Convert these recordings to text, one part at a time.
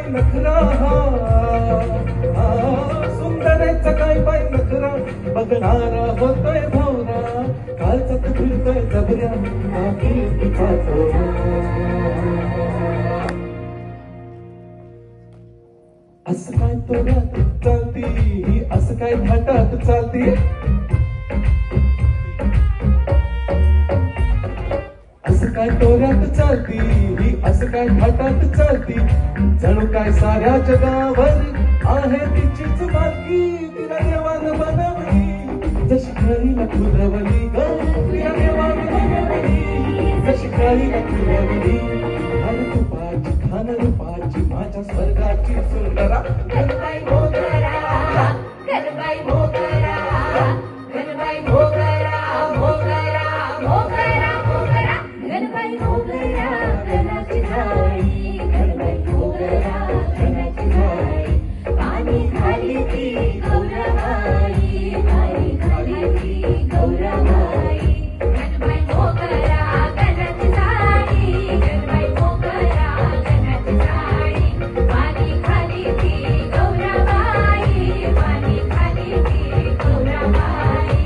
बाई नखरा सुंदरेचा काय बाई नखरा बघणारा होतोय भवरा कालचात फिरतोय जबऱ्या तिचा असं काय तोऱ्यात चालती असं काय थाटात चालती असं काय तोऱ्यात चालती ही असं काय थाटात चालती जणू काय साऱ्या जगावर आहे तिचीच मालकी तिला देवानं बनवली जशी खरीला खुलवली ग तिला देवानं बनवली जशी खरीला खुलवली खान रूपाची माझ्या स्वर्गाची सुंदरा गणबाई मोगरा गणबाई मोगरा गणबाई मोगरा मोगरा मोगरा मोगरा गणबाई मोगरा गणाची झाडी गणबाई मोगरा गणाची झाडी पाणी खाली ती गौरवाई पाणी खाली ती गौरवाई गणबाई मोगरा गणाची झाडी गणबाई मोगरा गणाची झाडी पाणी खाली ती गौरवाई पाणी खाली ती गौरवाई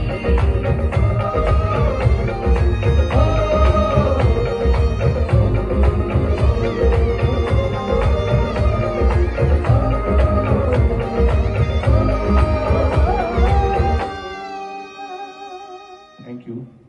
Thank you.